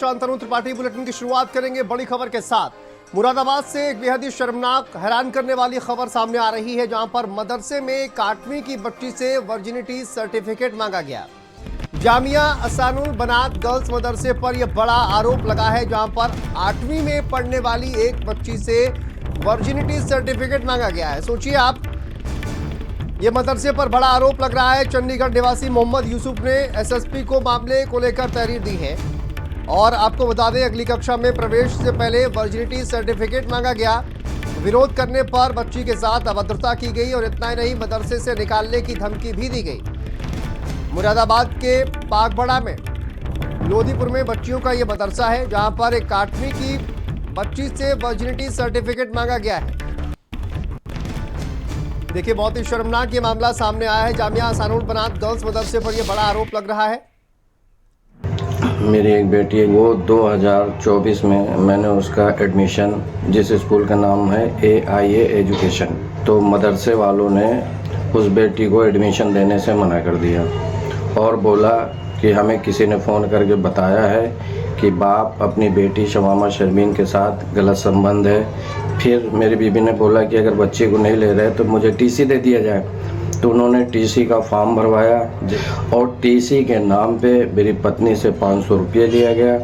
Shantanu Tripathi bulletin की शुरुआत करेंगे बड़ी खबर के साथ। मुरादाबाद से एक बेहद ही शर्मनाक, हैरान करने वाली खबर सामने आ रही है, जहां पर मदरसे में एक 8वीं की बच्ची से वर्जिनिटी सर्टिफिकेट मांगा गया। जामिया असानुल बनात गर्ल्स मदरसे पर यह बड़ा आरोप लगा है, जहां पर 8वीं में पढ़ने वाली एक बच्ची से वर्जिनिटी सर्टिफिकेट मांगा गया है। सोचिए आप, ये मदरसे पर बड़ा आरोप लग रहा है। चंडीगढ़ निवासी मोहम्मद यूसुफ ने एसएसपी को मामले को लेकर तहरीर दी है। और आपको बता दें, अगली कक्षा में प्रवेश से पहले वर्जिनिटी सर्टिफिकेट मांगा गया। विरोध करने पर बच्ची के साथ अभद्रता की गई और इतना ही नहीं, मदरसे से निकालने की धमकी भी दी गई। मुरादाबाद के पागबड़ा में लोधीपुर में बच्चियों का ये मदरसा है, जहां पर एक 8वीं की बच्ची से वर्जिनिटी सर्टिफिकेट मांगा गया है। देखिए, बहुत ही शर्मनाक ये मामला सामने आया है। जामिया असानुल बनात गर्ल्स मदरसे पर यह बड़ा आरोप लग रहा है। मेरी एक बेटी है, वो 2024 में मैंने उसका एडमिशन, जिस स्कूल का नाम है AIA एजुकेशन, तो मदरसे वालों ने उस बेटी को एडमिशन देने से मना कर दिया और बोला कि हमें किसी ने फ़ोन करके बताया है कि बाप अपनी बेटी शमामा शर्मीन के साथ गलत संबंध है। फिर मेरी बीबी ने बोला कि अगर बच्ची को नहीं ले रहे तो मुझे TC दे दिया जाए। तो उन्होंने TC का फॉर्म भरवाया और TC के नाम पे मेरी पत्नी से 500 रुपये लिया गया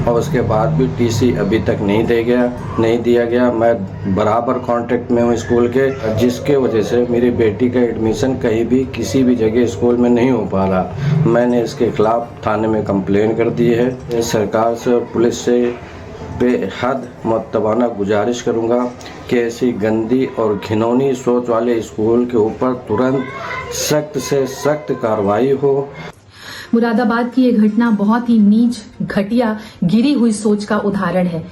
और उसके बाद भी TC अभी तक नहीं दिया गया। मैं बराबर कांटेक्ट में हूँ स्कूल के, जिसके वजह से मेरी बेटी का एडमिशन कहीं भी किसी भी जगह स्कूल में नहीं हो पा रहा। मैंने इसके खिलाफ थाने में कंप्लेन कर दी है। सरकार से और पुलिस से बेहद मुअत्तबाना गुजारिश करूंगा कि ऐसी गंदी और घिनौनी सोच वाले स्कूल के ऊपर तुरंत सख्त से सख्त कार्रवाई हो। मुरादाबाद की ये घटना बहुत ही नीच, घटिया, गिरी हुई सोच का उदाहरण है।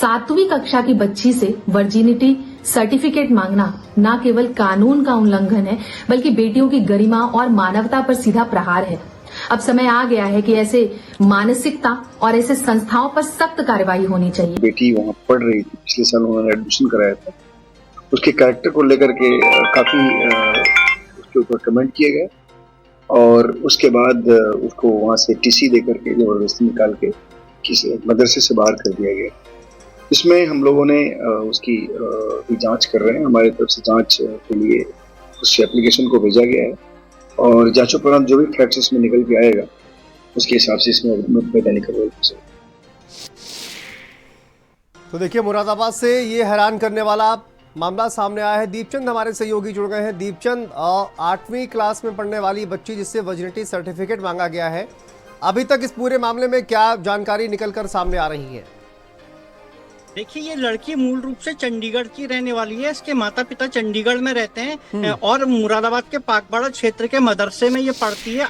7वीं कक्षा की बच्ची से वर्जिनिटी सर्टिफिकेट मांगना न केवल कानून का उल्लंघन है, बल्कि बेटियों की गरिमा और मानवता पर सीधा प्रहार है। अब समय आ गया है कि ऐसे मानसिकता और ऐसे संस्थाओं पर सख्त कार्रवाई होनी चाहिए। बेटी वहाँ पढ़ रही थी, पिछले साल उन्होंने एडमिशन कराया था। उसके कैरेक्टर को लेकर के काफी उसके ऊपर कमेंट किए गए और उसके बाद उसको वहाँ से TC दे करके जबरदस्ती निकाल के किसी मदरसे से बाहर कर दिया गया। इसमें हम लोगों ने उसकी जांच कर रहे हैं। हमारी तरफ से जांच के लिए उस एप्लीकेशन को भेजा गया है और जांचोपरांत जो भी फैक्ट्स इसमें निकल के आएगा उसके हिसाब से इसमें वैधानिक कार्रवाई हो सकती। तो देखिए, मुरादाबाद से ये हैरान करने वाला मामला सामने आया है। दीपचंद हमारे सहयोगी जुड़ गए हैं। दीपचंद, 8वीं क्लास में पढ़ने वाली बच्ची जिससे वर्जिनिटी सर्टिफिकेट मांगा गया है, अभी तक इस पूरे मामले में क्या जानकारी निकलकर सामने आ रही है? देखिए, ये लड़की मूल रूप से चंडीगढ़ की रहने वाली है। इसके माता पिता चंडीगढ़ में रहते हैं और मुरादाबाद के पागबड़ा क्षेत्र के मदरसे में ये पढ़ती है।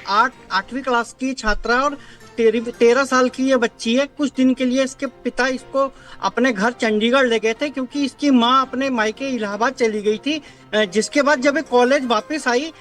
8वीं क्लास की छात्रा और 13 साल की ये बच्ची है। कुछ दिन के लिए इसके पिता इसको अपने घर चंडीगढ़ ले गए थे, क्योंकि इसकी माँ अपने मायके इलाहाबाद चली गई थी। जिसके बाद जब ये कॉलेज वापस आई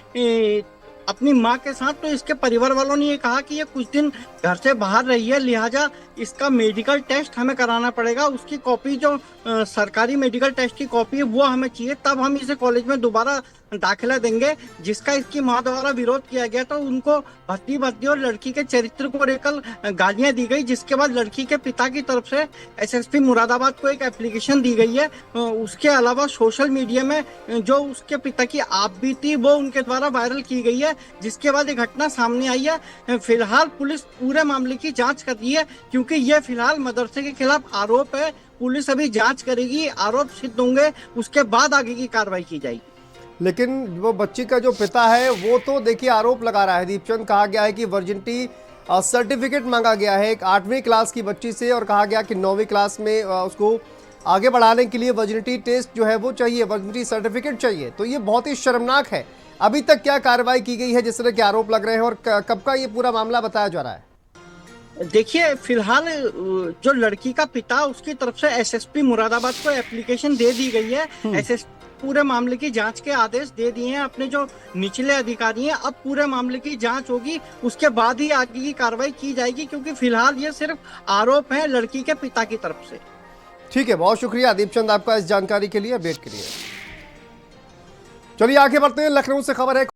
अपनी माँ के साथ, तो इसके परिवार वालों ने ये कहा कि ये कुछ दिन घर से बाहर रही है, लिहाजा इसका मेडिकल टेस्ट हमें कराना पड़ेगा। उसकी कॉपी, जो सरकारी मेडिकल टेस्ट की कॉपी है, वो हमें चाहिए, तब हम इसे कॉलेज में दोबारा दाखिला देंगे। जिसका इसकी माँ द्वारा विरोध किया गया, तो उनको भद्दी और लड़की के चरित्र को लेकर गालियां दी गई। जिसके बाद लड़की के पिता की तरफ से SSP मुरादाबाद को एक एप्लीकेशन दी गई है। उसके अलावा सोशल मीडिया में जो उसके पिता की आप बीती वो उनके द्वारा वायरल की गई है, जिसके बाद ये घटना सामने आई है। फिलहाल पुलिस पूरे मामले की जांच कर रही है, क्योंकि ये फिलहाल मदरसे के खिलाफ आरोप है। पुलिस अभी जांच करेगी, आरोप सिद्ध होंगे उसके बाद आगे की कार्रवाई की जाएगी। लेकिन वो बच्ची का जो पिता है वो तो देखिए आरोप लगा रहा है। दीपचंद, कहा गया है कि वर्जिनिटी सर्टिफिकेट मांगा गया है एक 8वीं क्लास की बच्ची से, और कहा गया कि 9वीं क्लास में उसको आगे बढ़ाने के लिए वर्जिनिटी टेस्ट जो है वो चाहिए, वर्जिनिटी सर्टिफिकेट चाहिए। तो ये बहुत ही शर्मनाक है। अभी तक क्या कार्रवाई की गई है जिस तरह के आरोप लग रहे हैं, और कब का ये पूरा मामला बताया जा रहा है? देखिए, फिलहाल जो लड़की का पिता, उसकी तरफ से SSP मुरादाबाद को एप्लीकेशन दे दी गई है। SSP पूरे मामले की जांच के आदेश दे दिए हैं अपने जो निचले अधिकारी हैं। अब पूरे मामले की जांच होगी, उसके बाद ही आगे की कार्रवाई की जाएगी, क्योंकि फिलहाल ये सिर्फ आरोप है लड़की के पिता की तरफ से। ठीक है, बहुत शुक्रिया दीपचंद आपका इस जानकारी के लिए, अपडेट के लिए। चलिए आगे बढ़ते हैं। लखनऊ से खबर है।